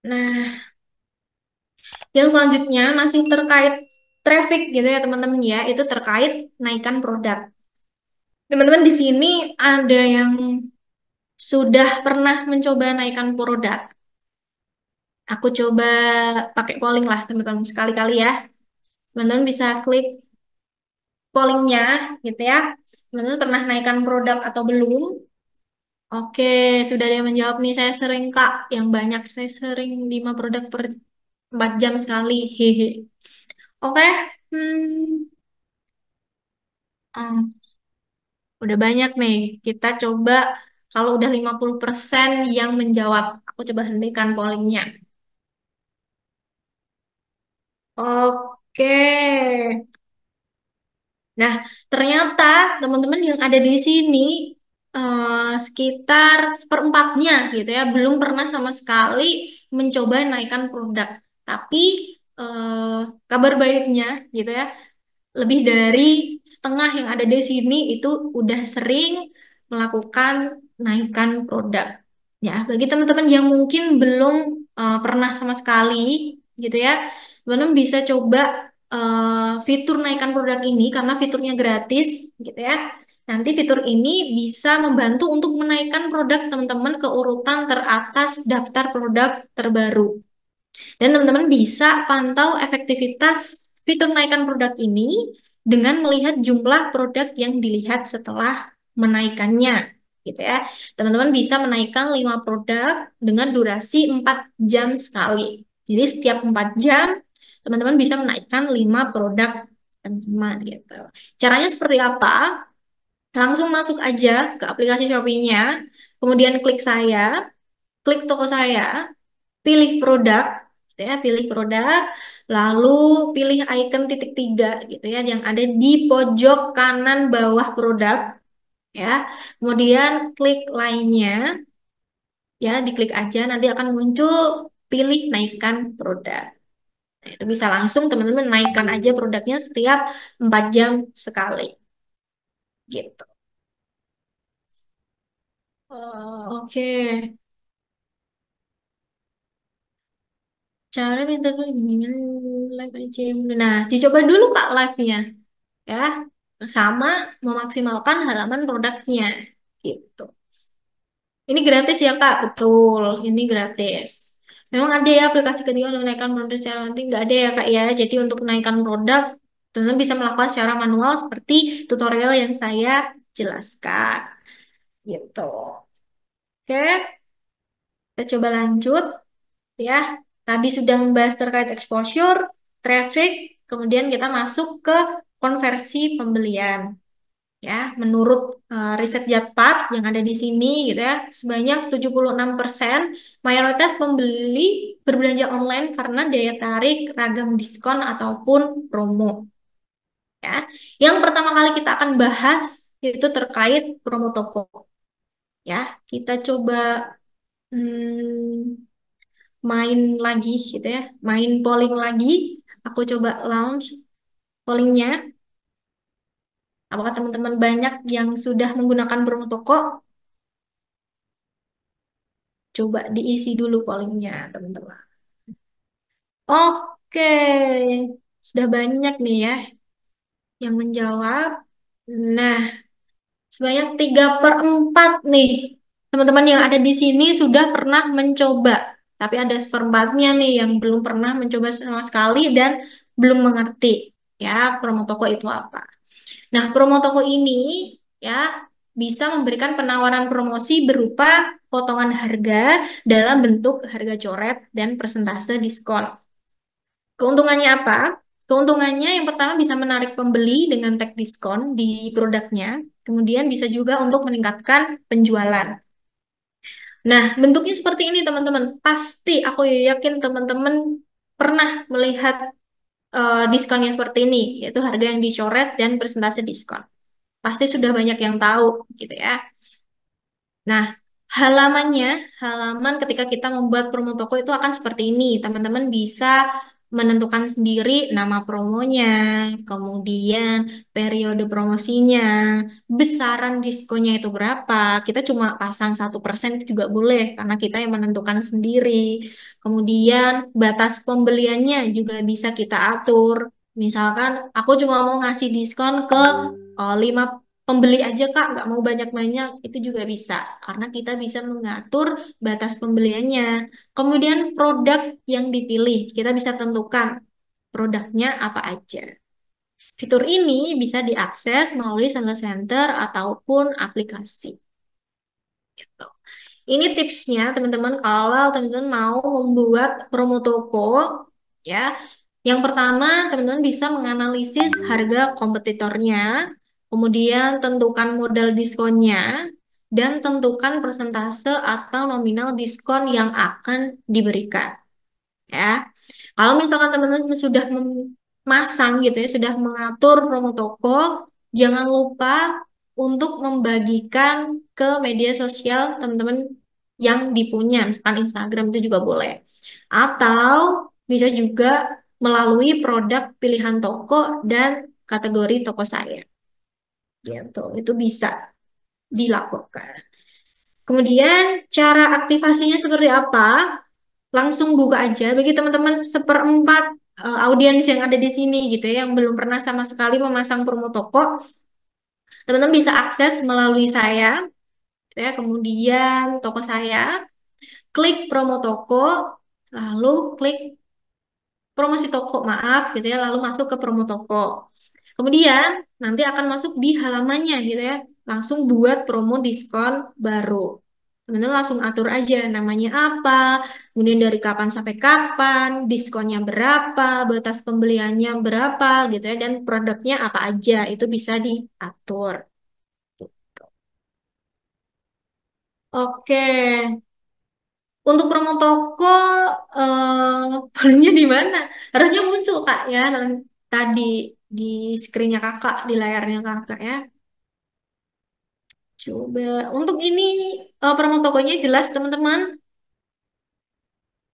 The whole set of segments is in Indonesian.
Nah, yang selanjutnya masih terkait traffic gitu ya teman-teman ya, itu terkait naikkan produk. Teman-teman di sini ada yang sudah pernah mencoba naikkan produk. Aku coba pakai polling lah teman-teman sekali-kali ya. Teman-teman bisa klik pollingnya gitu ya. Teman-teman pernah naikkan produk atau belum? Oke, sudah ada yang menjawab nih. Saya sering Kak, yang banyak. Saya sering 5 produk per 4 jam sekali. Hehe. Oke, hmm, hmm, udah banyak nih. Kita coba kalau udah 50% yang menjawab. Aku coba hentikan pollingnya. Oke. Nah, ternyata teman-teman yang ada di sini sekitar seperempatnya gitu ya, belum pernah sama sekali mencoba naikkan produk. Tapi eh, kabar baiknya gitu ya, lebih dari setengah yang ada di sini itu udah sering melakukan naikkan produk. Ya, bagi teman-teman yang mungkin belum pernah sama sekali gitu ya, teman-teman bisa coba fitur naikkan produk ini karena fiturnya gratis gitu ya. Nanti fitur ini bisa membantu untuk menaikkan produk teman-teman ke urutan teratas daftar produk terbaru. Dan teman-teman bisa pantau efektivitas fitur naikkan produk ini dengan melihat jumlah produk yang dilihat setelah menaikannya, gitu ya. Teman-teman bisa menaikkan 5 produk dengan durasi 4 jam sekali. Jadi setiap 4 jam, teman-teman bisa menaikkan 5 produk teman-teman gitu. Caranya seperti apa? Langsung masuk aja ke aplikasi Shopee-nya, kemudian klik saya, klik toko saya, pilih produk, gitu ya, pilih produk, lalu pilih icon titik tiga gitu ya, yang ada di pojok kanan bawah produk, ya. Kemudian klik lainnya, ya, diklik aja, nanti akan muncul pilih naikkan produk. Nah, itu bisa langsung teman-teman naikkan aja produknya setiap 4 jam sekali, gitu. Oh, oke. Cara minta bimbingan live aja. Nah, dicoba dulu Kak live-nya. Ya, sama memaksimalkan halaman produknya gitu. Ini gratis ya Kak, betul. Ini gratis. Memang ada ya aplikasi kedua untuk menaikkan produk secara nanti nggak ada ya Kak ya. Jadi untuk menaikkan produk, teman-teman bisa melakukan secara manual seperti tutorial yang saya jelaskan. Gitu. Oke, kita coba lanjut ya. Tadi sudah membahas terkait exposure, traffic, kemudian kita masuk ke konversi pembelian. Ya, menurut riset Jatpat yang ada di sini gitu ya, sebanyak 76% mayoritas pembeli berbelanja online karena daya tarik ragam diskon ataupun promo ya. Yang pertama kali kita akan bahas yaitu terkait promo toko ya. Kita coba hmm, main lagi gitu ya, main polling lagi. Aku coba launch pollingnya. Apakah teman-teman banyak yang sudah menggunakan promo toko? Coba diisi dulu pollingnya, teman-teman. Oke, sudah banyak nih ya yang menjawab. Nah, sebanyak 3/4 nih teman-teman yang ada di sini sudah pernah mencoba. Tapi ada seperempatnya nih yang belum pernah mencoba sama sekali dan belum mengerti ya promo toko itu apa. Nah, promo toko ini ya bisa memberikan penawaran promosi berupa potongan harga dalam bentuk harga coret dan persentase diskon. Keuntungannya apa? Keuntungannya yang pertama bisa menarik pembeli dengan tag diskon di produknya. Kemudian bisa juga untuk meningkatkan penjualan. Nah, bentuknya seperti ini teman-teman. Pasti aku yakin teman-teman pernah melihat diskon yang seperti ini, yaitu harga yang dicoret dan persentase diskon. Pasti sudah banyak yang tahu gitu ya. Nah, halamannya, halaman ketika kita membuat promo toko itu akan seperti ini. Teman-teman bisa menentukan sendiri nama promonya, kemudian periode promosinya, besaran diskonnya itu berapa. Kita cuma pasang 1% juga boleh karena kita yang menentukan sendiri. Kemudian batas pembeliannya juga bisa kita atur. Misalkan aku cuma mau ngasih diskon ke 5 pembeli aja Kak, nggak mau banyak-banyak, itu juga bisa. Karena kita bisa mengatur batas pembeliannya. Kemudian produk yang dipilih, kita bisa tentukan produknya apa aja. Fitur ini bisa diakses melalui sales center ataupun aplikasi. Gitu. Ini tipsnya teman-teman kalau teman-teman mau membuat promo toko ya. Yang pertama, teman-teman bisa menganalisis harga kompetitornya, kemudian tentukan modal diskonnya, dan tentukan persentase atau nominal diskon yang akan diberikan. Ya, kalau misalkan teman-teman sudah memasang gitu ya, sudah mengatur promo toko, jangan lupa untuk membagikan ke media sosial teman-teman yang dipunya, misalkan Instagram itu juga boleh. Atau bisa juga melalui produk pilihan toko dan kategori toko saya. Gitu, itu bisa dilakukan. Kemudian cara aktivasinya seperti apa? Langsung buka aja bagi teman-teman seperempat audiens yang ada di sini gitu ya, yang belum pernah sama sekali memasang promo toko, teman-teman bisa akses melalui saya, gitu ya, kemudian toko saya, klik promo toko, lalu klik promosi toko, maaf gitu ya, lalu masuk ke promo toko. Kemudian nanti akan masuk di halamannya gitu ya, langsung buat promo diskon baru. Teman-teman langsung atur aja namanya apa, kemudian dari kapan sampai kapan, diskonnya berapa, batas pembeliannya berapa gitu ya, dan produknya apa aja, itu bisa diatur. Oke, untuk promo toko, polanya di mana? Harusnya muncul Kak ya, tadi di screen-nya Kakak, di layarnya Kakak ya. Coba, untuk ini promo tokonya jelas teman-teman.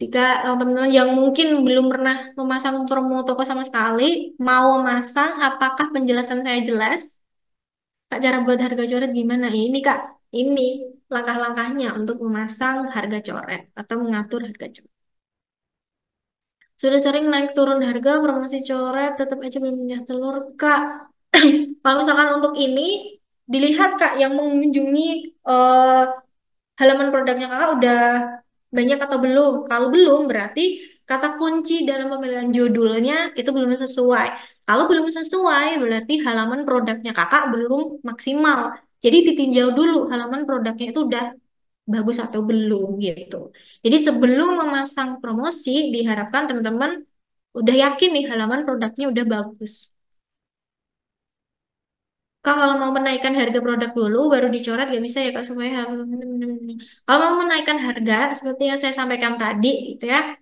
Jika teman-teman yang mungkin belum pernah memasang promo toko sama sekali, mau memasang, apakah penjelasan saya jelas? Kak, cara buat harga coret gimana? Ini Kak, ini langkah-langkahnya untuk memasang harga coret atau mengatur harga coret. Sudah sering naik turun harga, promosi coret, tetap aja belum punya telur, Kak. Kalau misalkan untuk ini, dilihat Kak yang mengunjungi eh, halaman produknya Kakak udah banyak atau belum. Kalau belum, berarti kata kunci dalam pemilihan judulnya itu belum sesuai. Kalau belum sesuai, berarti halaman produknya Kakak belum maksimal. Jadi ditinjau dulu halaman produknya itu udah bagus atau belum gitu. Jadi sebelum memasang promosi, diharapkan teman-teman udah yakin nih halaman produknya udah bagus. Kak, kalau mau menaikkan harga produk dulu, baru dicoret gak bisa ya Kak, supaya kalau mau menaikkan harga, seperti yang saya sampaikan tadi, gitu ya,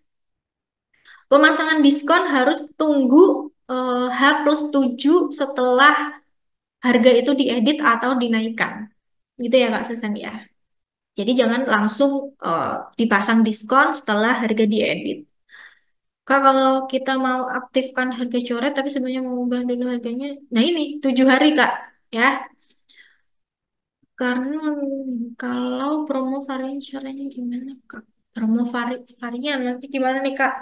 pemasangan diskon harus tunggu H+7 setelah harga itu diedit atau dinaikkan. Gitu ya Kak Susan ya. Jadi jangan langsung dipasang diskon setelah harga diedit. Kak, kalau kita mau aktifkan harga coret, tapi sebenarnya mau ubah dulu harganya, nah ini 7 hari Kak, ya. Karena kalau promo varian caranya gimana Kak? Promo varian nanti gimana nih Kak?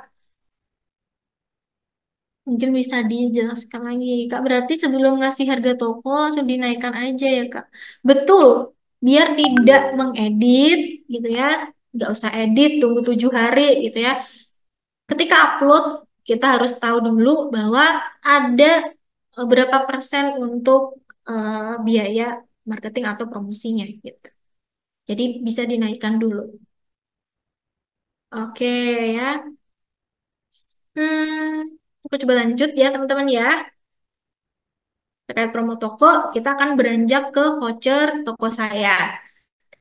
Mungkin bisa dijelaskan lagi Kak. Berarti sebelum ngasih harga toko langsung dinaikkan aja ya Kak. Betul, biar tidak mengedit gitu ya. Nggak usah edit, tunggu 7 hari gitu ya. Ketika upload, kita harus tahu dulu bahwa ada berapa persen untuk biaya marketing atau promosinya gitu. Jadi bisa dinaikkan dulu. Oke ya. Aku coba lanjut ya teman-teman ya. Terkait promo toko, kita akan beranjak ke voucher toko saya.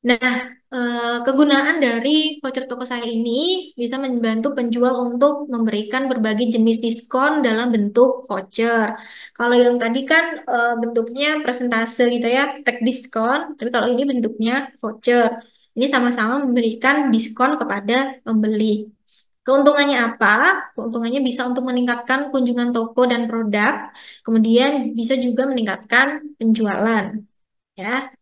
Nah, kegunaan dari voucher toko saya ini bisa membantu penjual untuk memberikan berbagai jenis diskon dalam bentuk voucher. Kalau yang tadi kan bentuknya persentase gitu ya, tag diskon, tapi kalau ini bentuknya voucher. Ini sama-sama memberikan diskon kepada pembeli. Keuntungannya apa? Keuntungannya bisa untuk meningkatkan kunjungan toko dan produk, kemudian bisa juga meningkatkan penjualan. Ya,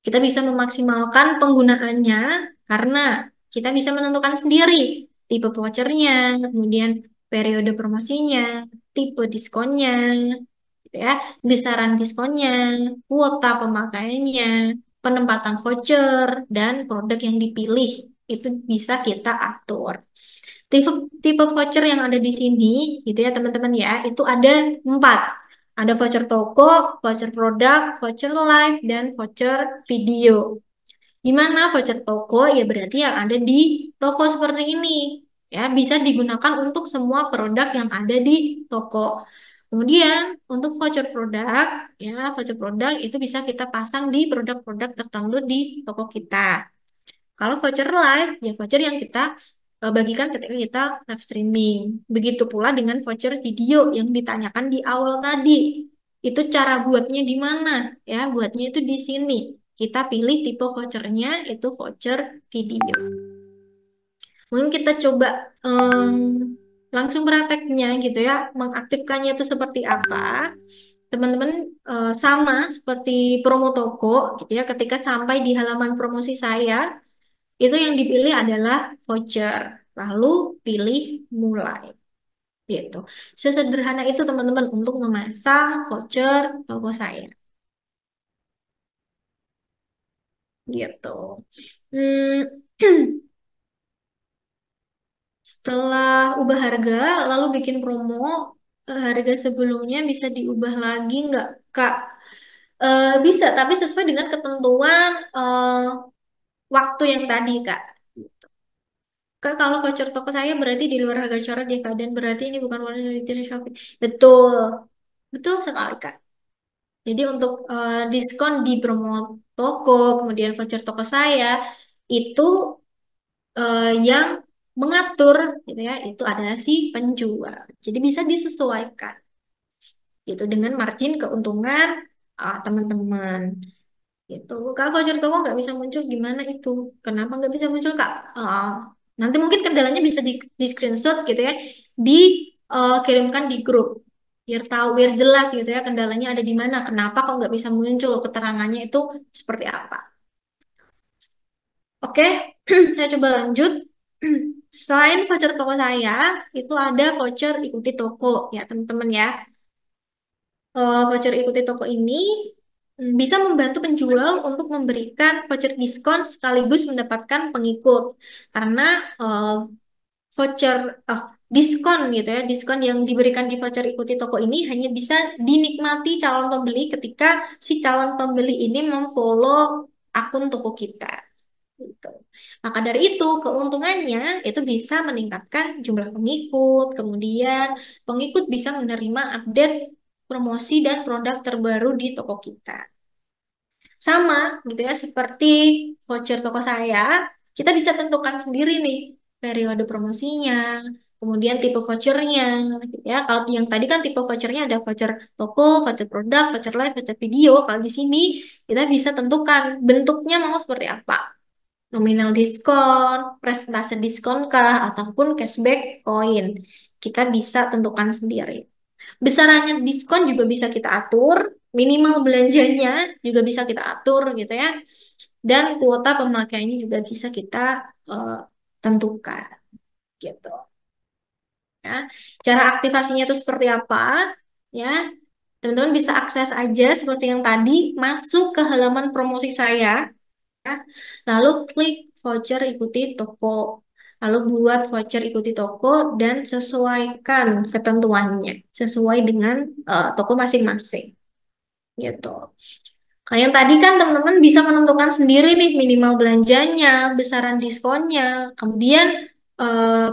kita bisa memaksimalkan penggunaannya karena kita bisa menentukan sendiri tipe vouchernya, kemudian periode promosinya, tipe diskonnya, gitu ya, besaran diskonnya, kuota pemakaiannya, penempatan voucher, dan produk yang dipilih itu bisa kita atur. Tipe tipe voucher yang ada di sini, gitu ya teman-teman ya, itu ada 4. Ada voucher toko, voucher produk, voucher live, dan voucher video. Di mana voucher toko ya berarti yang ada di toko seperti ini. Ya, bisa digunakan untuk semua produk yang ada di toko. Kemudian untuk voucher produk, ya voucher produk itu bisa kita pasang di produk-produk tertentu di toko kita. Kalau voucher live, ya voucher yang kita bagikan ketika kita live streaming. Begitu pula dengan voucher video yang ditanyakan di awal tadi. Itu cara buatnya di mana? Ya, buatnya itu di sini. Kita pilih tipe vouchernya itu voucher video. Mungkin kita coba langsung prakteknya gitu ya, mengaktifkannya itu seperti apa. Teman-teman sama seperti promo toko gitu ya, ketika sampai di halaman promosi saya, itu yang dipilih adalah voucher. Lalu pilih mulai. Gitu. Sesederhana itu teman-teman untuk memasang voucher toko saya. Gitu. Hmm, setelah ubah harga, lalu bikin promo, harga sebelumnya bisa diubah lagi nggak, Kak? Bisa, tapi sesuai dengan ketentuan waktu yang tadi, Kak. Kak, kalau voucher toko saya berarti di luar harga syarat ya, Kak. Dan berarti ini bukan warna dari Shopee. Betul. Betul sekali, Kak. Jadi untuk diskon di promo toko, kemudian voucher toko saya, itu yang mengatur gitu ya, itu adalah si penjual. Jadi bisa disesuaikan gitu dengan margin keuntungan teman-teman. Gitu. Kak, voucher toko nggak bisa muncul gimana itu? Kenapa nggak bisa muncul, Kak? Nanti mungkin kendalanya bisa di screenshot gitu ya, dikirimkan di grup biar tahu, biar jelas gitu ya kendalanya ada di mana. Kenapa kok nggak bisa muncul keterangannya itu seperti apa? Oke, saya coba lanjut. Selain voucher toko saya, itu ada voucher ikuti toko ya teman-teman ya. Voucher ikuti toko ini bisa membantu penjual untuk memberikan voucher diskon sekaligus mendapatkan pengikut. Karena eh, voucher diskon gitu ya, diskon yang diberikan di voucher ikuti toko ini hanya bisa dinikmati calon pembeli ketika si calon pembeli ini memfollow akun toko kita. Gitu. Maka dari itu, keuntungannya itu bisa meningkatkan jumlah pengikut, kemudian pengikut bisa menerima update promosi dan produk terbaru di toko kita. Sama gitu ya, seperti voucher toko saya, kita bisa tentukan sendiri nih periode promosinya, kemudian tipe vouchernya, gitu ya. Kalau yang tadi kan tipe vouchernya ada voucher toko, voucher produk, voucher live, voucher video. Kalau di sini kita bisa tentukan bentuknya mau seperti apa, nominal diskon, presentase diskon kah, ataupun cashback koin. Kita bisa tentukan sendiri. Besarannya diskon juga bisa kita atur, minimal belanjanya juga bisa kita atur gitu ya. Dan kuota pemakaiannya juga bisa kita eh, tentukan gitu ya. Cara aktivasinya itu seperti apa ya? Teman-teman bisa akses aja seperti yang tadi, masuk ke halaman promosi saya. Ya. Lalu klik voucher ikuti toko. Lalu buat voucher ikuti toko dan sesuaikan ketentuannya sesuai dengan toko masing-masing. Gitu. Kayak yang tadi kan teman-teman bisa menentukan sendiri nih minimal belanjanya, besaran diskonnya, kemudian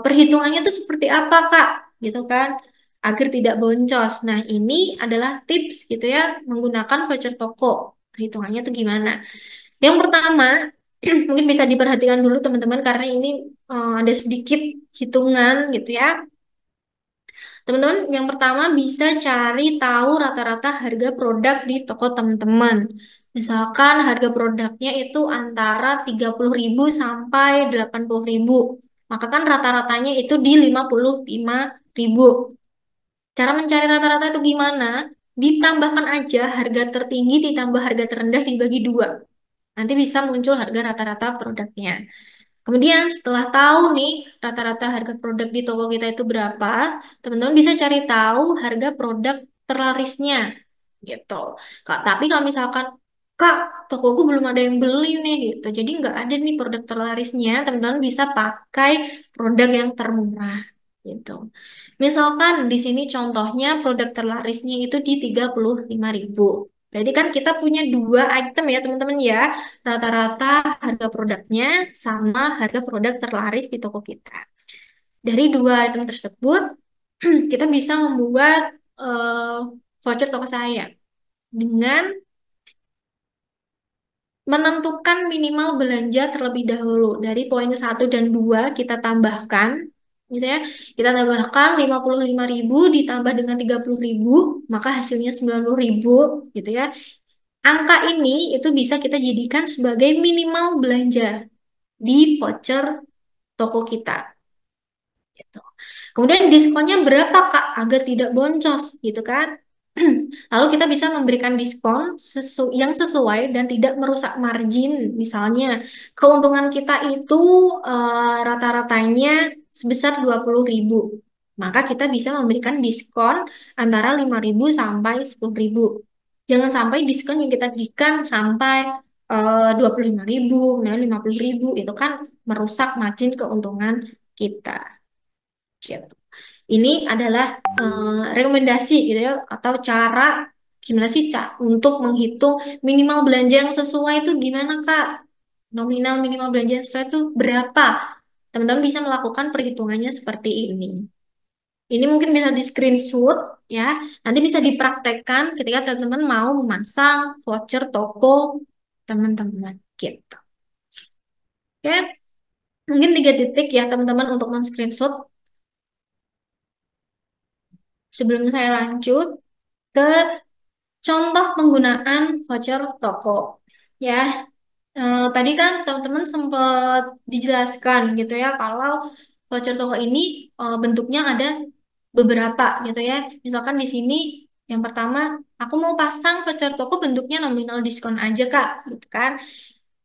perhitungannya itu seperti apa Kak, gitu kan, agar tidak boncos. Nah ini adalah tips gitu ya menggunakan voucher toko. Perhitungannya tuh gimana? Yang pertama, mungkin bisa diperhatikan dulu teman-teman karena ini ada sedikit hitungan gitu ya. Teman-teman, yang pertama bisa cari tahu rata-rata harga produk di toko teman-teman. Misalkan harga produknya itu antara 30.000 sampai 80.000. maka kan rata-ratanya itu di 55.000. Cara mencari rata-rata itu gimana? Ditambahkan aja harga tertinggi ditambah harga terendah dibagi dua. Nanti bisa muncul harga rata-rata produknya. Kemudian setelah tahu nih rata-rata harga produk di toko kita itu berapa, teman-teman bisa cari tahu harga produk terlarisnya gitu. Kak, tapi kalau misalkan Kak, tokoku belum ada yang beli nih gitu. Jadi nggak ada nih produk terlarisnya, teman-teman bisa pakai produk yang termurah gitu. Misalkan di sini contohnya produk terlarisnya itu di 35.000. Berarti kan kita punya dua item ya teman-teman ya. Rata-rata harga produknya sama harga produk terlaris di toko kita. Dari dua item tersebut, kita bisa membuat voucher toko saya dengan menentukan minimal belanja terlebih dahulu. Dari poin satu dan 2 kita tambahkan, gitu ya. Kita tambahkan 55.000 ditambah dengan 30.000, maka hasilnya 90.000, gitu ya. Angka ini itu bisa kita jadikan sebagai minimal belanja di voucher toko kita. Gitu. Kemudian diskonnya berapa Kak agar tidak boncos gitu kan? Lalu kita bisa memberikan diskon yang sesuai dan tidak merusak margin. Misalnya keuntungan kita itu rata-ratanya sebesar 20.000. Maka kita bisa memberikan diskon antara 5.000 sampai 10.000. Jangan sampai diskon yang kita berikan sampai 25.000, kemudian 50.000, itu kan merusak margin keuntungan kita. Gitu. Ini adalah rekomendasi gitu ya atau cara gimana sih Kak untuk menghitung minimal belanja yang sesuai itu gimana Kak? Nominal minimal belanja yang sesuai itu berapa? Teman-teman bisa melakukan perhitungannya seperti ini. Ini mungkin bisa di screenshot ya. Nanti bisa dipraktekkan ketika teman-teman mau memasang voucher toko teman-teman gitu. Oke, mungkin 3 detik ya teman-teman untuk men-screenshot sebelum saya lanjut ke contoh penggunaan voucher toko. Ya, tadi kan teman-teman sempat dijelaskan gitu ya kalau voucher toko ini bentuknya ada beberapa gitu ya. Misalkan di sini yang pertama, aku mau pasang voucher toko bentuknya nominal diskon aja Kak, gitu kan.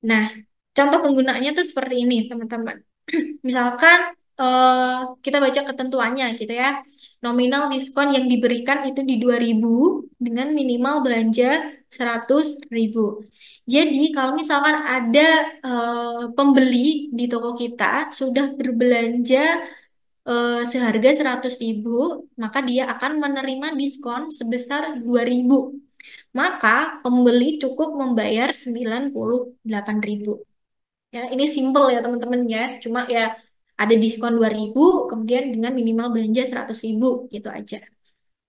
Nah, contoh penggunaannya tuh seperti ini, teman-teman. Misalkan eh, kita baca ketentuannya gitu ya. Nominal diskon yang diberikan itu di 2.000 dengan minimal belanja 100.000. Jadi kalau misalkan ada pembeli di toko kita sudah berbelanja seharga 100.000, maka dia akan menerima diskon sebesar 2.000. Maka pembeli cukup membayar 98.000. Ya, ini simple ya teman-teman ya. Cuma ya ada diskon 2.000, kemudian dengan minimal belanja 100.000 gitu aja.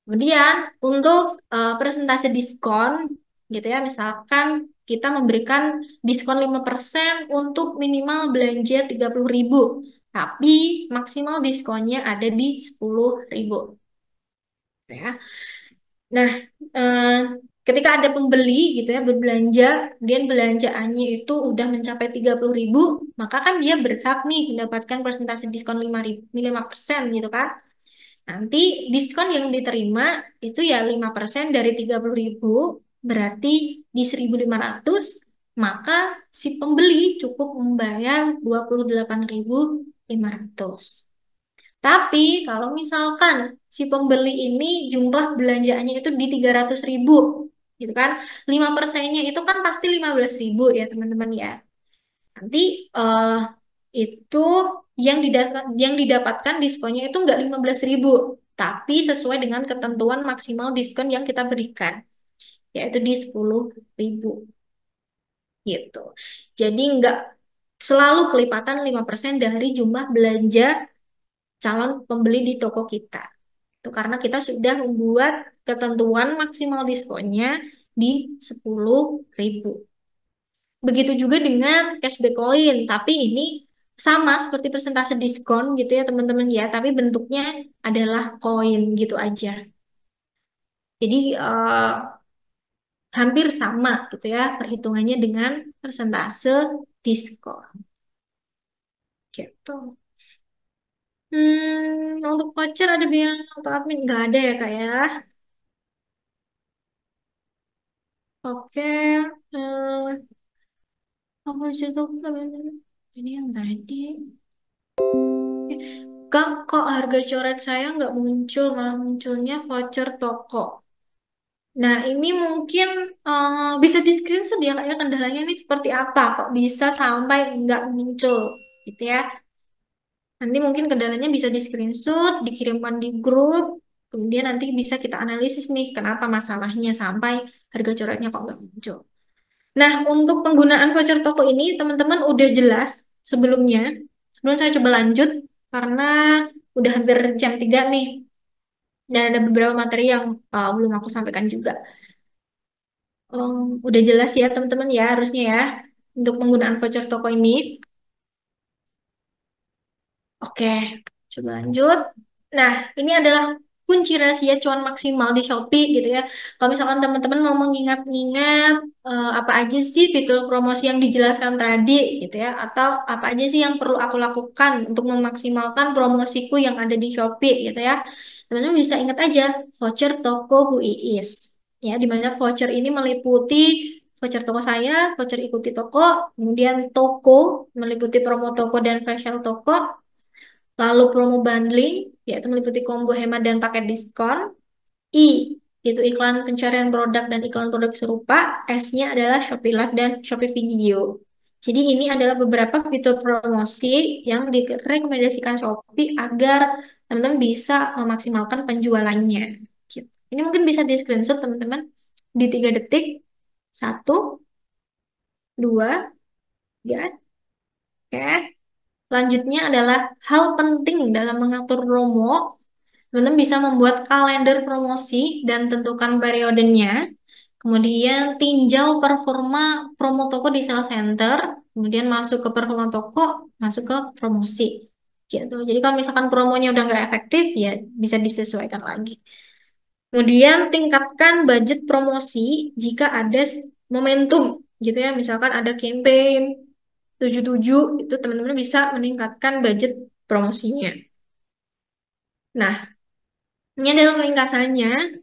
Kemudian untuk presentase diskon gitu ya, misalkan kita memberikan diskon 5% untuk minimal belanja 30.000, tapi maksimal diskonnya ada di 10.000. Ya. Nah, eh, ketika ada pembeli gitu ya berbelanja, kemudian belanjaannya itu udah mencapai 30.000, maka kan dia berhak nih mendapatkan persentase diskon 5% gitu kan. Nanti diskon yang diterima itu ya 5% dari 30.000, berarti di 1.500, maka si pembeli cukup membayar 28.500. Tapi kalau misalkan si pembeli ini jumlah belanjaannya itu di 300.000, gitu kan, 5%-nya itu kan pasti 15.000 ya teman-teman ya. Nanti eh, itu yang didapatkan diskonnya itu nggak 15.000, tapi sesuai dengan ketentuan maksimal diskon yang kita berikan, yaitu di 10.000 gitu. Jadi nggak selalu kelipatan 5% dari jumlah belanja calon pembeli di toko kita. Itu karena kita sudah membuat ketentuan maksimal diskonnya di 10.000. Begitu juga dengan cashback coin, tapi ini sama seperti persentase diskon gitu ya teman-teman ya, tapi bentuknya adalah koin gitu aja. Jadi hampir sama gitu ya perhitungannya dengan persentase diskon gitu. Untuk voucher ada bilang untuk admin nggak ada ya kak ya. Oke. Apa sih tuh ini yang tadi? Kak, kok harga coret saya nggak muncul, malah munculnya voucher toko. Nah, ini mungkin bisa di screenshot ya, Kak, ya, kendalanya ini seperti apa, kok bisa sampai nggak muncul, gitu ya. Nanti mungkin kendalanya bisa di screenshot, dikirimkan di grup, kemudian nanti bisa kita analisis nih, kenapa masalahnya sampai harga coretnya kok nggak muncul. Nah, untuk penggunaan voucher toko ini, teman-teman udah jelas sebelumnya. Sebelum saya coba lanjut, karena udah hampir jam 3 nih, dan ada beberapa materi yang belum aku sampaikan juga. Udah jelas ya teman-teman ya harusnya ya untuk penggunaan voucher toko ini. Oke, coba lanjut. Nah, ini adalah kunci rahasia cuan maksimal di Shopee gitu ya. Kalau misalkan teman-teman mau mengingat-ingat apa aja sih fitur promosi yang dijelaskan tadi gitu ya, atau apa aja sih yang perlu aku lakukan untuk memaksimalkan promosiku yang ada di Shopee gitu ya. Teman-teman bisa ingat aja voucher toko Bu Iis. Ya, di mana voucher ini meliputi voucher toko saya, voucher ikuti toko, kemudian toko meliputi promo toko dan flash sale toko. Lalu promo bundling, yaitu meliputi combo hemat dan paket diskon. I, itu iklan pencarian produk dan iklan produk serupa. S-nya adalah Shopee Live dan Shopee Video. Jadi ini adalah beberapa fitur promosi yang direkomendasikan Shopee agar teman-teman bisa memaksimalkan penjualannya. Gitu. Ini mungkin bisa di screenshot teman-teman di 3 detik. Satu, dua, tiga. Oke. Selanjutnya adalah hal penting dalam mengatur promo. Teman-teman bisa membuat kalender promosi dan tentukan periodenya. Kemudian tinjau performa promo toko di sales center. Kemudian masuk ke performa toko, masuk ke promosi. Gitu. Jadi kalau misalkan promonya udah nggak efektif, ya bisa disesuaikan lagi. Kemudian tingkatkan budget promosi jika ada momentum, gitu ya. Misalkan ada campaign 77, itu teman-teman bisa meningkatkan budget promosinya. Nah, ini adalah ringkasannya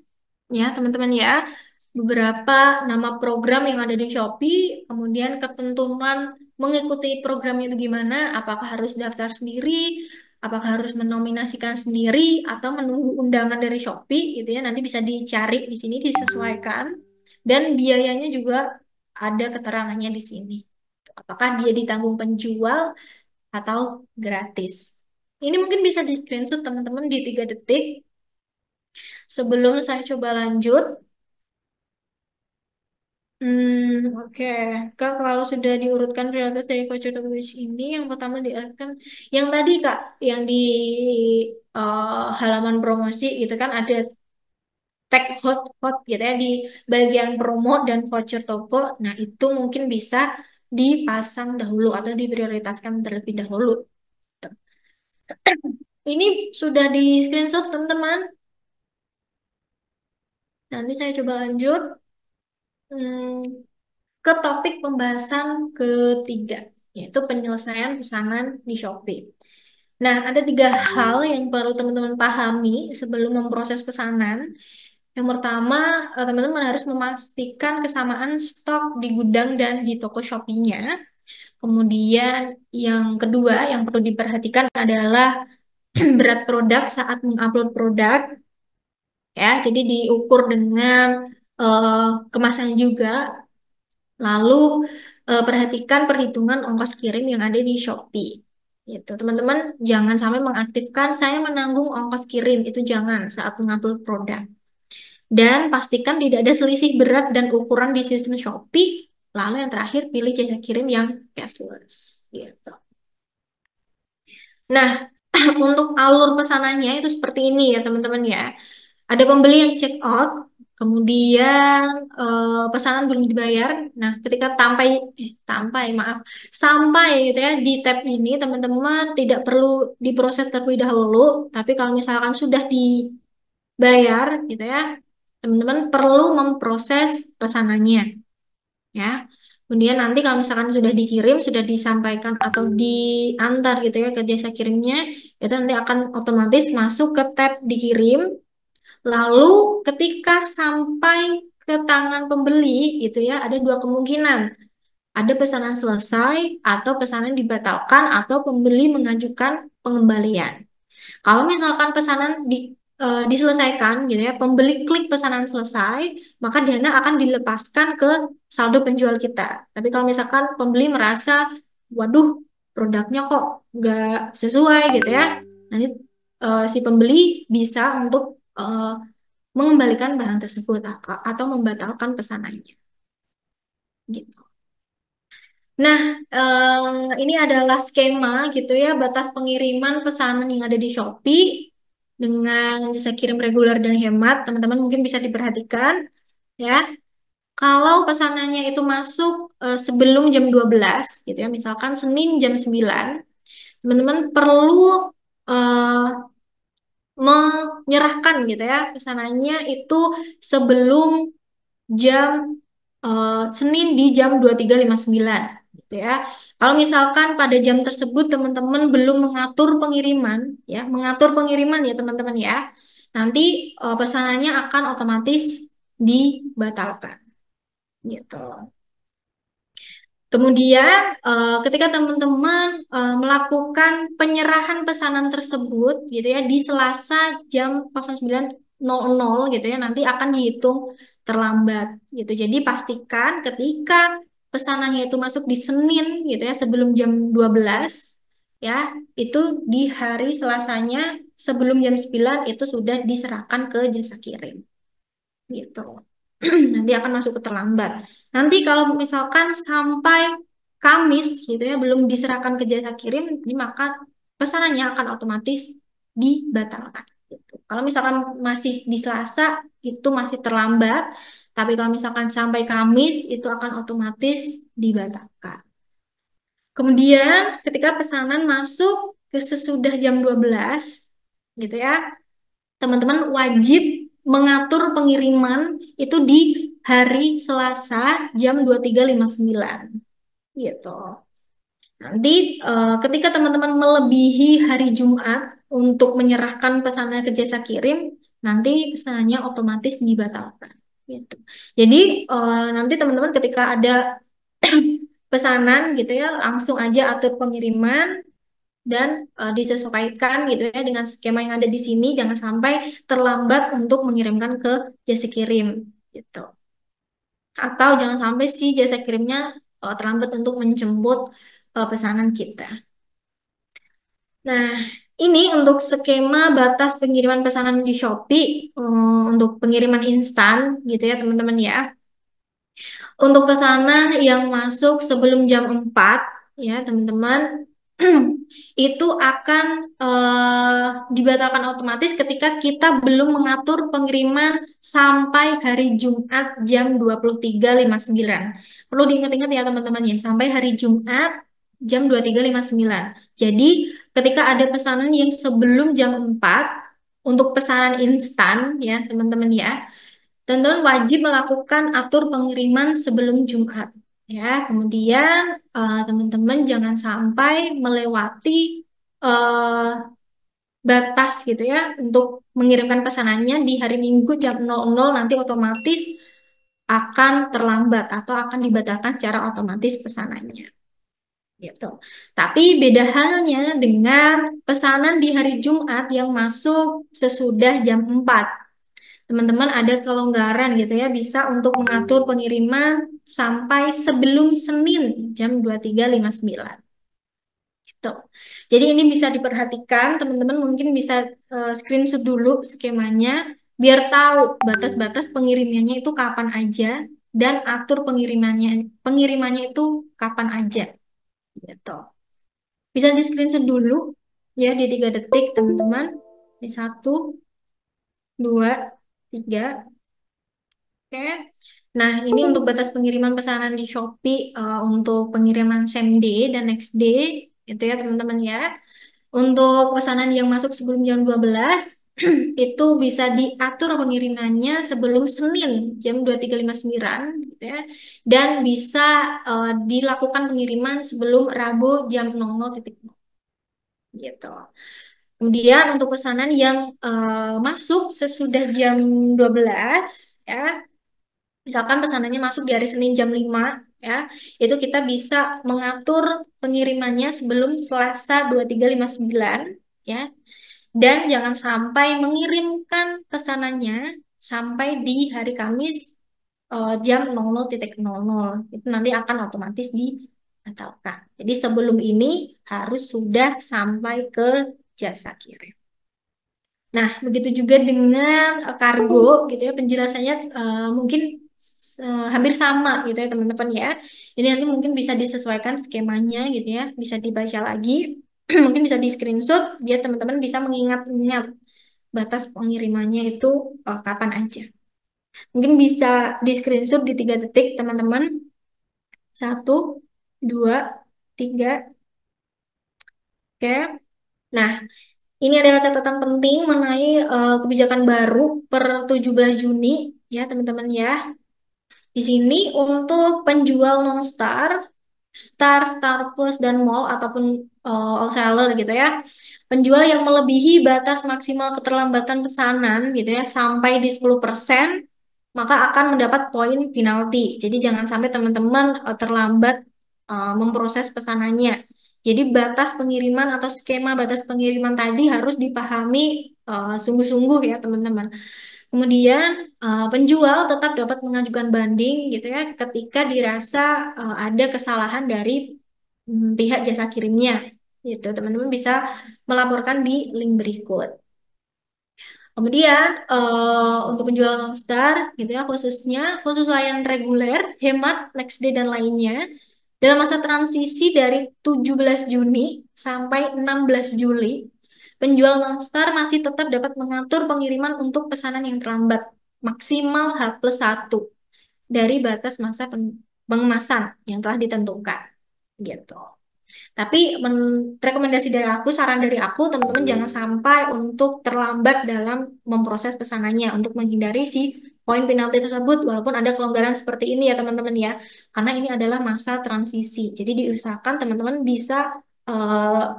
ya teman-teman ya, beberapa nama program yang ada di Shopee, kemudian ketentuan mengikuti programnya itu gimana, apakah harus daftar sendiri, apakah harus menominasikan sendiri, atau menunggu undangan dari Shopee gitu ya, nanti bisa dicari di sini disesuaikan, dan biayanya juga ada keterangannya di sini. Apakah dia ditanggung penjual atau gratis. Ini mungkin bisa di screenshot teman-teman di 3 detik. Sebelum saya coba lanjut, oke. Kak, kalau sudah diurutkan prioritas dari voucher tulis ini, yang pertama diarahkan, yang tadi Kak, yang di halaman promosi gitu kan ada tag hot gitu ya di bagian promo dan voucher toko. Nah, itu mungkin bisa dipasang dahulu atau diprioritaskan terlebih dahulu. Ini sudah di screenshot teman-teman. Nanti saya coba lanjut hmm, ke topik pembahasan ketiga, yaitu penyelesaian pesanan di Shopee. Nah, ada 3 hal yang perlu teman-teman pahami sebelum memproses pesanan. Yang pertama, teman-teman harus memastikan kesamaan stok di gudang dan di toko Shopee-nya. Kemudian yang kedua yang perlu diperhatikan adalah berat produk saat mengupload produk. Ya, jadi diukur dengan eh, kemasan juga. Lalu perhatikan perhitungan ongkos kirim yang ada di Shopee. Gitu. Teman-teman jangan sampai mengaktifkan saya menanggung ongkos kirim, itu jangan saat mengupload produk. Dan pastikan tidak ada selisih berat dan ukuran di sistem Shopee. Lalu yang terakhir pilih jasa kirim yang cashless. Gitu. Nah, untuk alur pesanannya itu seperti ini ya teman-teman ya. Ada pembeli yang check out, kemudian pesanan belum dibayar. Nah, ketika sampai gitu ya di tab ini teman-teman tidak perlu diproses terlebih dahulu, tapi kalau misalkan sudah dibayar gitu ya, teman-teman perlu memproses pesanannya ya. Kemudian nanti kalau misalkan sudah dikirim, sudah disampaikan atau diantar gitu ya ke jasa kirimnya, itu nanti akan otomatis masuk ke tab dikirim. Lalu ketika sampai ke tangan pembeli gitu ya, ada dua kemungkinan. Ada pesanan selesai atau pesanan dibatalkan atau pembeli mengajukan pengembalian. Kalau misalkan pesanan diselesaikan gitu ya, pembeli klik pesanan selesai, maka dana akan dilepaskan ke saldo penjual kita. Tapi kalau misalkan pembeli merasa, waduh, produknya kok nggak sesuai gitu ya, nanti si pembeli bisa untuk mengembalikan barang tersebut atau membatalkan pesanannya. Gitu. Nah, ini adalah skema gitu ya, batas pengiriman pesanan yang ada di Shopee dengan jasa kirim reguler dan hemat. Teman-teman mungkin bisa diperhatikan ya. Kalau pesanannya itu masuk sebelum jam 12 gitu ya, misalkan Senin jam 9, teman-teman perlu eh, menyerahkan gitu ya pesanannya itu sebelum jam Senin di jam 23.59 gitu ya. Kalau misalkan pada jam tersebut teman-teman belum mengatur pengiriman ya, mengatur pengiriman ya teman-teman ya. Nanti pesanannya akan otomatis dibatalkan gitu. Kemudian, ketika teman-teman melakukan penyerahan pesanan tersebut, gitu ya, di Selasa jam 09.00 gitu ya, nanti akan dihitung terlambat, gitu. Jadi pastikan ketika pesanannya itu masuk di Senin, gitu ya, sebelum jam 12, ya, itu di hari Selasanya sebelum jam 9 itu sudah diserahkan ke jasa kirim, gitu. Nanti akan masuk ke terlambat. Nanti kalau misalkan sampai Kamis gitu ya belum diserahkan ke jasa kirim, maka pesanannya akan otomatis dibatalkan. Gitu. Kalau misalkan masih di Selasa itu masih terlambat, tapi kalau misalkan sampai Kamis itu akan otomatis dibatalkan. Kemudian ketika pesanan masuk ke sesudah jam 12 gitu ya, teman-teman wajib mengatur pengiriman itu di hari Selasa jam 23.59 gitu. Nanti ketika teman-teman melebihi hari Jumat untuk menyerahkan pesanan ke jasa kirim, nanti pesanannya otomatis dibatalkan gitu. Jadi nanti teman-teman ketika ada pesanan gitu ya, langsung aja atur pengiriman dan disesuaikan gitu ya dengan skema yang ada di sini, jangan sampai terlambat untuk mengirimkan ke jasa kirim gitu. Atau jangan sampai si jasa kirimnya terlambat untuk menjemput pesanan kita. Nah, ini untuk skema batas pengiriman pesanan di Shopee untuk pengiriman instan gitu ya teman-teman ya. Untuk pesanan yang masuk sebelum jam 4 ya teman-teman itu akan dibatalkan otomatis ketika kita belum mengatur pengiriman sampai hari Jumat jam 23.59. Perlu diingat-ingat ya teman-teman ya, sampai hari Jumat jam 23.59. Jadi ketika ada pesanan yang sebelum jam 4 untuk pesanan instan ya teman-teman ya, teman-teman wajib melakukan atur pengiriman sebelum Jumat. Ya, kemudian teman-teman jangan sampai melewati eh, batas gitu ya untuk mengirimkan pesanannya di hari Minggu jam 00 nanti otomatis akan terlambat atau akan dibatalkan secara otomatis pesanannya gitu. Tapi beda halnya dengan pesanan di hari Jumat yang masuk sesudah jam 4. Teman-teman ada kelonggaran gitu ya, bisa untuk mengatur pengiriman sampai sebelum Senin jam 23.59 gitu. Jadi ini bisa diperhatikan, teman-teman mungkin bisa screenshot dulu skemanya biar tahu batas-batas pengirimannya itu kapan aja dan atur pengirimannya itu kapan aja gitu. Bisa di screenshot dulu ya di 3 detik teman-teman. Di 1, 2, 3. Oke. Nah, ini untuk batas pengiriman pesanan di Shopee untuk pengiriman same day dan next day, itu ya teman-teman ya. Untuk pesanan yang masuk sebelum jam 12, itu bisa diatur pengirimannya sebelum Senin jam 23.59 gitu ya. Dan bisa dilakukan pengiriman sebelum Rabu jam 00.00 gitu. Kemudian untuk pesanan yang masuk sesudah jam 12 ya, misalkan pesanannya masuk di hari Senin jam 5 ya, itu kita bisa mengatur pengirimannya sebelum Selasa 23.59 ya. Dan jangan sampai mengirimkan pesanannya sampai di hari Kamis jam 00.00. Itu nanti akan otomatis dibatalkan. Jadi sebelum ini harus sudah sampai ke jasa kirim. Nah, begitu juga dengan kargo gitu ya, penjelasannya mungkin hampir sama gitu ya teman-teman ya. Ini nanti mungkin bisa disesuaikan skemanya gitu ya, bisa dibaca lagi, mungkin bisa di screenshot biar teman-teman bisa mengingat-ingat batas pengirimannya itu kapan aja. Mungkin bisa di screenshot di 3 detik teman-teman. Satu, dua, tiga. Oke. Nah, ini adalah catatan penting mengenai kebijakan baru per 17 Juni ya teman-teman ya. Di sini untuk penjual non-star, star, star plus dan mall ataupun all seller gitu ya. Penjual yang melebihi batas maksimal keterlambatan pesanan gitu ya sampai di 10% maka akan mendapat poin penalti. Jadi jangan sampai teman-teman terlambat memproses pesanannya. Jadi batas pengiriman atau skema batas pengiriman tadi harus dipahami sungguh-sungguh ya teman-teman. Kemudian penjual tetap dapat mengajukan banding gitu ya ketika dirasa ada kesalahan dari pihak jasa kirimnya. Gitu, teman-teman bisa melaporkan di link berikut. Kemudian untuk penjualan non-star gitu ya khusus layanan reguler, hemat, next day dan lainnya dalam masa transisi dari 17 Juni sampai 16 Juli, penjual non-star masih tetap dapat mengatur pengiriman untuk pesanan yang terlambat maksimal H+1 dari batas masa pengemasan yang telah ditentukan gitu. Tapi rekomendasi dari aku, saran dari aku, teman-teman jangan sampai untuk terlambat dalam memproses pesanannya untuk menghindari si poin penalti tersebut, walaupun ada kelonggaran seperti ini ya teman-teman ya, karena ini adalah masa transisi. Jadi diusahakan teman-teman bisa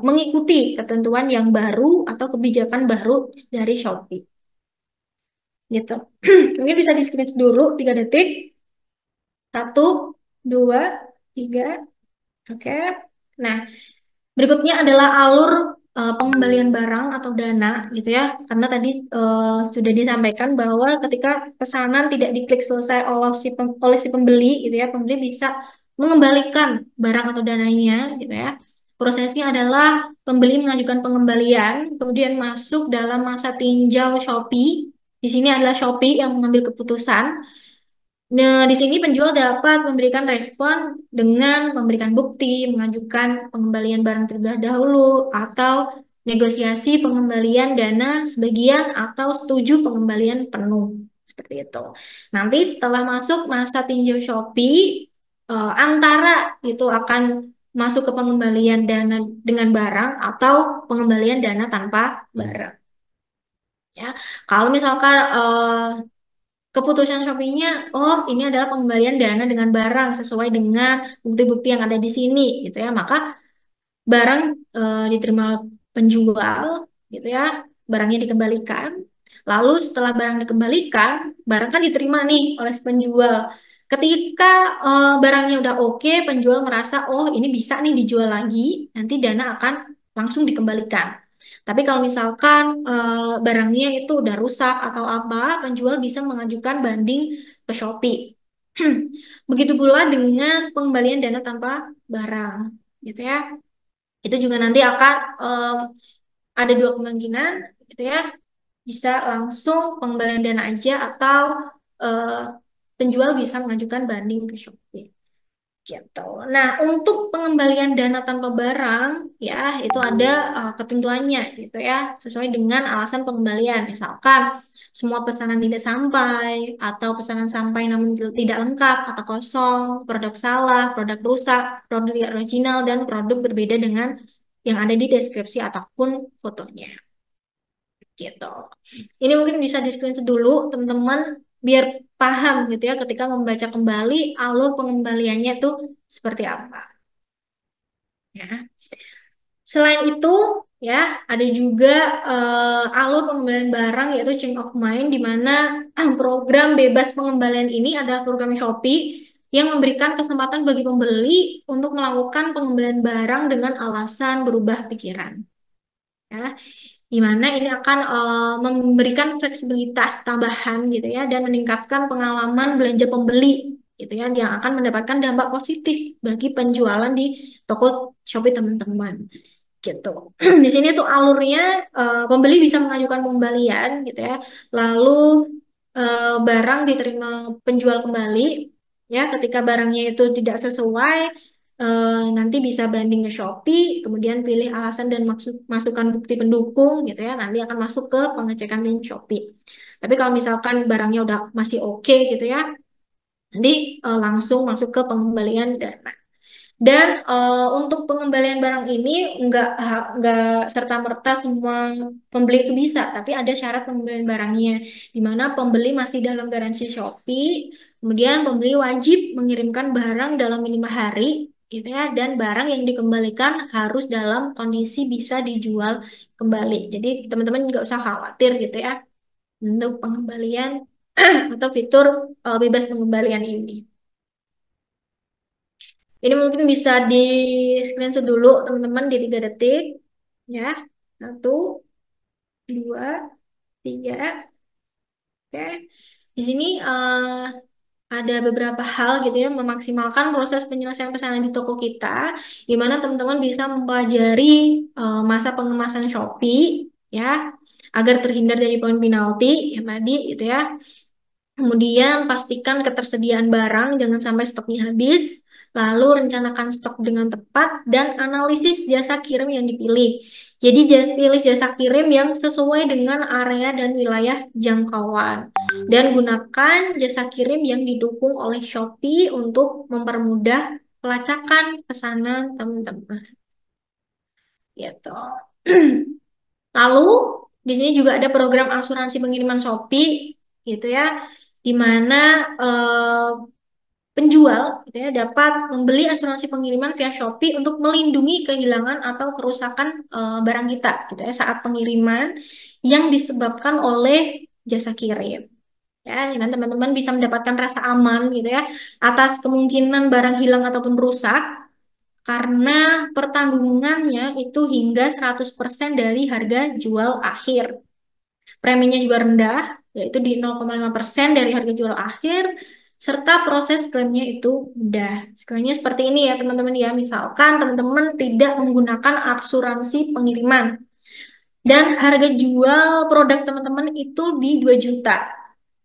mengikuti ketentuan yang baru atau kebijakan baru dari Shopee. Gitu. Mungkin bisa di screenshot dulu 3 detik. Satu, dua, tiga. Oke. Nah, berikutnya adalah alur pengembalian barang atau dana gitu ya. Karena tadi sudah disampaikan bahwa ketika pesanan tidak diklik selesai oleh si pembeli gitu ya, pembeli bisa mengembalikan barang atau dananya gitu ya. Prosesnya adalah pembeli mengajukan pengembalian, kemudian masuk dalam masa tinjau Shopee. Di sini adalah Shopee yang mengambil keputusan. Nah, di sini penjual dapat memberikan respon dengan memberikan bukti, mengajukan pengembalian barang terlebih dahulu, atau negosiasi pengembalian dana sebagian, atau setuju pengembalian penuh. Seperti itu. Nanti setelah masuk masa tinjau Shopee, antara itu akan masuk ke pengembalian dana dengan barang atau pengembalian dana tanpa barang. Ya, kalau misalkan keputusan Shopee-nya, oh ini adalah pengembalian dana dengan barang sesuai dengan bukti-bukti yang ada di sini, gitu ya. Maka barang diterima penjual, gitu ya, barangnya dikembalikan. Lalu setelah barang dikembalikan, barang kan diterima nih oleh si penjual. Ketika barangnya udah oke, penjual merasa, oh ini bisa nih dijual lagi, nanti dana akan langsung dikembalikan. Tapi kalau misalkan barangnya itu udah rusak atau apa, penjual bisa mengajukan banding ke Shopee. Begitu pula dengan pengembalian dana tanpa barang, gitu ya. Itu juga nanti akan ada dua kemungkinan, gitu ya. Bisa langsung pengembalian dana aja atau eh, penjual bisa mengajukan banding ke Shopee. Gitu. Nah, untuk pengembalian dana tanpa barang, ya itu ada ketentuannya, gitu ya, sesuai dengan alasan pengembalian. Misalkan semua pesanan tidak sampai, atau pesanan sampai namun tidak lengkap atau kosong, produk salah, produk rusak, produk tidak original, dan produk berbeda dengan yang ada di deskripsi ataupun fotonya. gitu. Ini mungkin bisa di screenshot dulu teman-teman biar paham gitu ya ketika membaca kembali alur pengembaliannya itu seperti apa ya. Selain itu ya ada juga alur pengembalian barang yaitu chain of mind di mana program bebas pengembalian ini adalah program Shopee yang memberikan kesempatan bagi pembeli untuk melakukan pengembalian barang dengan alasan berubah pikiran. Ya, di mana ini akan memberikan fleksibilitas tambahan gitu ya dan meningkatkan pengalaman belanja pembeli gitu ya yang akan mendapatkan dampak positif bagi penjualan di toko Shopee teman-teman gitu. Di sini tuh alurnya pembeli bisa mengajukan pengembalian gitu ya. Lalu barang diterima penjual kembali ya ketika barangnya itu tidak sesuai nanti bisa banding ke Shopee, kemudian pilih alasan dan masukkan bukti pendukung gitu ya. Nanti akan masuk ke pengecekan di Shopee. Tapi kalau misalkan barangnya udah masih oke gitu ya, nanti langsung masuk ke pengembalian dana. Dan untuk pengembalian barang ini nggak serta-merta semua pembeli itu bisa, tapi ada syarat pengembalian barangnya, di mana pembeli masih dalam garansi Shopee, kemudian pembeli wajib mengirimkan barang dalam 5 hari, gitu ya, dan barang yang dikembalikan harus dalam kondisi bisa dijual kembali. Jadi teman-teman nggak usah khawatir gitu ya untuk pengembalian atau fitur bebas pengembalian ini. Ini mungkin bisa di screenshot dulu teman-teman di 3 detik. Ya, 1, 2, 3. Oke. Di sini ada beberapa hal gitu ya memaksimalkan proses penyelesaian pesanan di toko kita, di mana teman-teman bisa mempelajari masa pengemasan Shopee ya, agar terhindar dari poin penalti yang tadi gitu ya. Kemudian pastikan ketersediaan barang, jangan sampai stoknya habis. Lalu rencanakan stok dengan tepat dan analisis jasa kirim yang dipilih. Jadi pilih jasa kirim yang sesuai dengan area dan wilayah jangkauan. Dan gunakan jasa kirim yang didukung oleh Shopee untuk mempermudah pelacakan pesanan teman-teman. Gitu. Lalu di sini juga ada program asuransi pengiriman Shopee gitu ya, di mana eh, penjual gitu ya dapat membeli asuransi pengiriman via Shopee untuk melindungi kehilangan atau kerusakan barang kita gitu ya saat pengiriman yang disebabkan oleh jasa kirim. Ya, di mana teman-teman bisa mendapatkan rasa aman gitu ya atas kemungkinan barang hilang ataupun rusak karena pertanggungannya itu hingga 100% dari harga jual akhir. Preminya juga rendah, yaitu di 0,5% dari harga jual akhir, serta proses klaimnya itu mudah. Klaimnya seperti ini ya teman-teman ya, misalkan teman-teman tidak menggunakan asuransi pengiriman, dan harga jual produk teman-teman itu di 2 juta.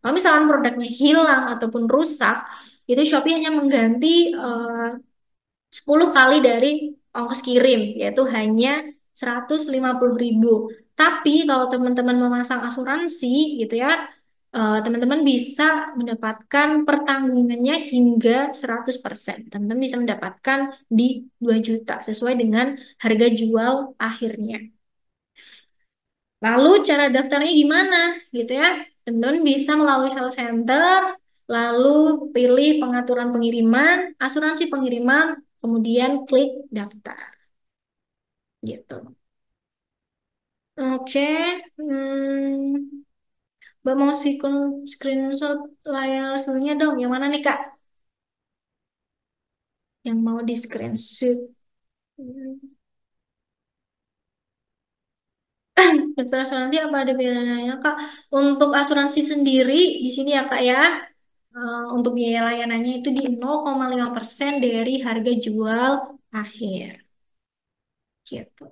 Kalau misalkan produknya hilang ataupun rusak, itu Shopee hanya mengganti 10 kali dari ongkos kirim, yaitu hanya 150.000. Tapi kalau teman-teman memasang asuransi gitu ya, teman-teman bisa mendapatkan pertanggungannya hingga 100%. Teman-teman bisa mendapatkan di 2 juta sesuai dengan harga jual akhirnya. Lalu cara daftarnya gimana gitu ya? Teman-teman bisa melalui sales center, lalu pilih pengaturan pengiriman, asuransi pengiriman, kemudian klik daftar gitu. Oke, Mbak mau screenshot layar sebelumnya dong. Yang mana nih Kak? Yang mau di screenshot. Hmm. Daftar asuransi apa ada bedanya Kak? Untuk asuransi sendiri di sini ya Kak ya. Untuk biaya layanannya itu di 0,5% dari harga jual akhir. Gitu.